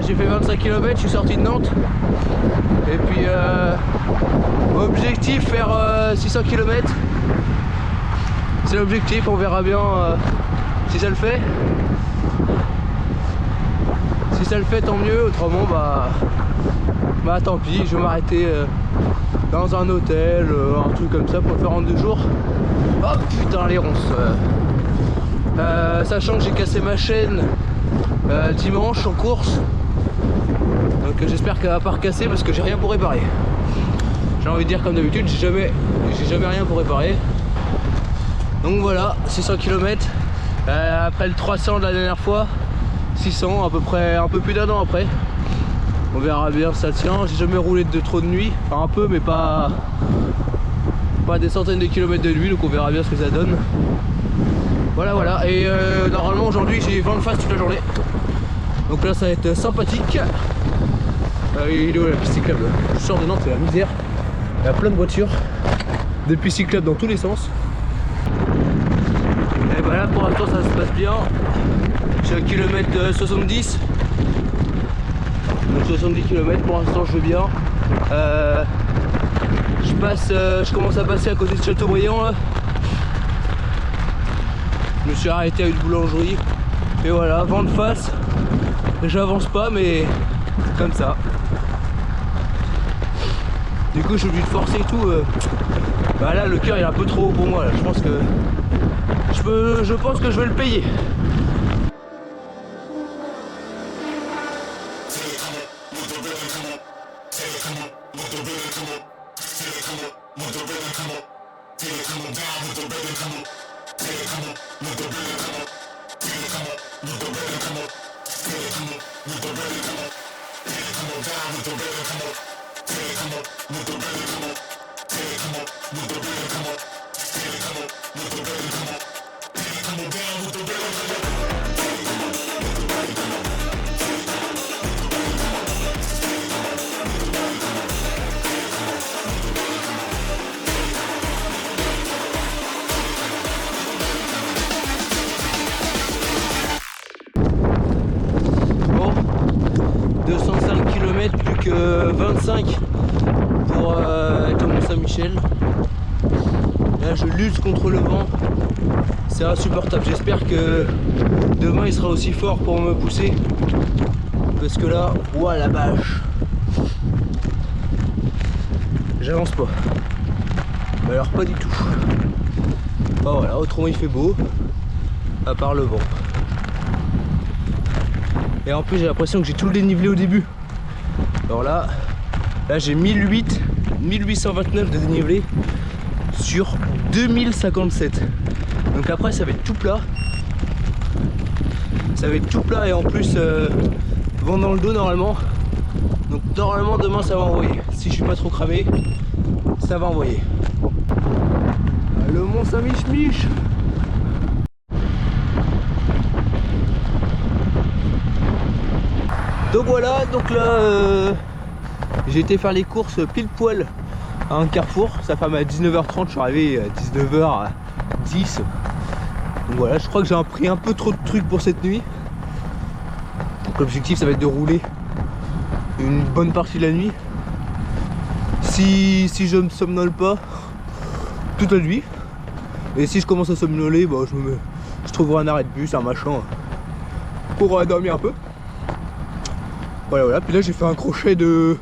J'ai fait 25 km, je suis sorti de Nantes. Et puis objectif faire 600 km. C'est l'objectif, on verra bien si ça le fait. Si ça le fait tant mieux, autrement bah tant pis, je vais m'arrêter dans un hôtel, un truc comme ça pour le faire en 2 jours. Oh putain les ronces. Sachant que j'ai cassé ma chaîne dimanche en course. Donc j'espère qu'elle va pas recasser parce que j'ai rien pour réparer. J'ai envie de dire comme d'habitude, j'ai jamais rien pour réparer. Donc voilà, 600 km. Après le 300 de la dernière fois, 600 à peu près, un peu plus d'1 an après. On verra bien si ça tient. J'ai jamais roulé de trop de nuit, enfin un peu mais pas des centaines de kilomètres de nuit, donc on verra bien ce que ça donne. Voilà, et normalement aujourd'hui j'ai vent de face toute la journée. Donc là ça va être sympathique. Il est où la piste cyclable? Je sors de Nantes, c'est la misère. Il y a plein de voitures, des pistes cyclables dans tous les sens. Et voilà, pour l'instant ça se passe bien. Je suis à kilomètre 70. Donc 70 km pour l'instant je vais bien. Je commence à passer à côté de Châteaubriand là. Je me suis arrêté à une boulangerie. Et voilà, vent de face. J'avance pas mais comme ça. Du coup je suis obligé de forcer et tout. Bah là le cœur il est un peu trop haut pour moi là. Je pense que je vais le payer. Bon, 205 km, plus que 25 pour être au Mont-Saint-Michel. Là je lutte contre le vent, c'est insupportable. J'espère que demain il sera aussi fort pour me pousser, parce que là, ouah la bâche, j'avance pas, mais alors pas du tout. Bah voilà, autrement il fait beau, à part le vent. Et en plus j'ai l'impression que j'ai tout le dénivelé au début. Alors là j'ai 1829 de dénivelé sur 2057. Donc après ça va être tout plat. Ça va être tout plat et en plus vent dans le dos normalement. Donc normalement demain ça va envoyer. Si je suis pas trop cramé, ça va envoyer. Le Mont Saint-Mich-Mich. Donc voilà, donc là j'ai été faire les courses pile poil à un carrefour. Ça fait à 19h30, je suis arrivé à 19h10. Donc voilà, je crois que j'ai pris un peu trop de trucs pour cette nuit. Donc l'objectif ça va être de rouler une bonne partie de la nuit. Si je me somnole pas toute la nuit, et si je commence à somnoler, bah, je trouverai un arrêt de bus, un machin, pour dormir un peu. Voilà, puis là j'ai fait un crochet de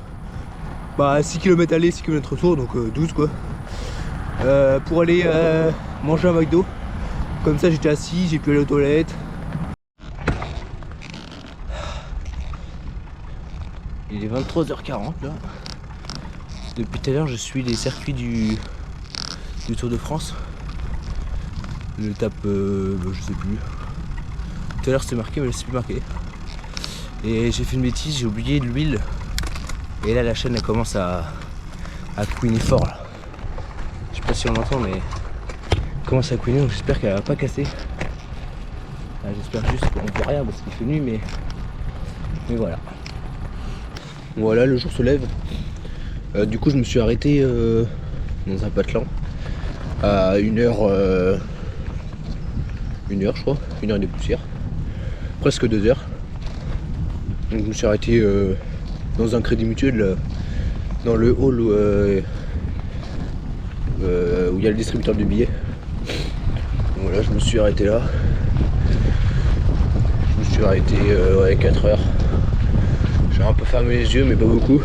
6 km aller, 6 km retour, donc 12 quoi, pour aller manger un McDo. Comme ça j'étais assis, j'ai pu aller aux toilettes. Il est 23h40 là. Depuis tout à l'heure je suis les circuits du Tour de France. L'étape, je sais plus. Tout à l'heure c'était marqué mais je sais plus marqué. Et j'ai fait une bêtise, j'ai oublié de l'huile. Et là la chaîne elle commence à couiner fort là. Je sais pas si on l'entend mais elle commence à couiner, donc j'espère qu'elle va pas casser. J'espère juste qu'on voit rien parce qu'il fait nuit mais voilà. Voilà, le jour se lève. Du coup je me suis arrêté dans un patelin à 1h je crois, 1h des poussières. Presque 2 heures. Donc, je me suis arrêté dans un crédit mutuel, dans le hall où il y a le distributeur de billets. Donc voilà, je me suis arrêté là. Je me suis arrêté 4 heures. J'ai un peu fermé les yeux, mais pas beaucoup.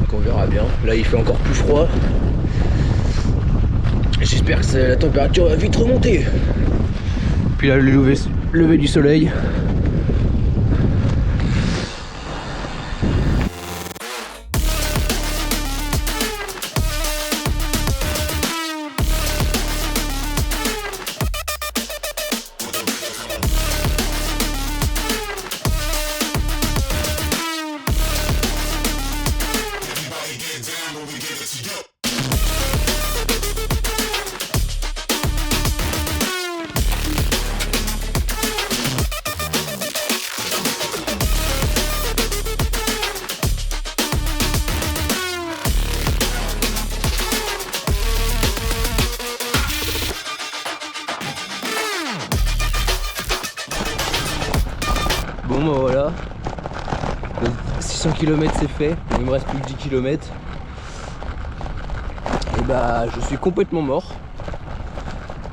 Donc on verra bien. Là, il fait encore plus froid. J'espère que la température va vite remonter. Puis là, le lever du soleil. Bon bah voilà, 600 km c'est fait, il me reste plus que 10 km. Et bah je suis complètement mort.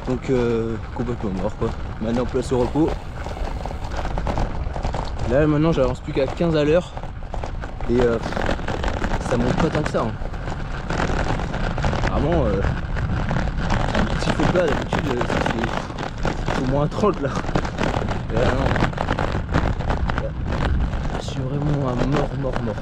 Donc complètement mort quoi. Maintenant place au repos. Là maintenant j'avance plus qu'à 15 à l'heure. Et ça monte pas tant que ça. Hein. Vraiment un petit feu plat d'habitude c'est au moins 30 là. Et là non. Je suis vraiment un mort.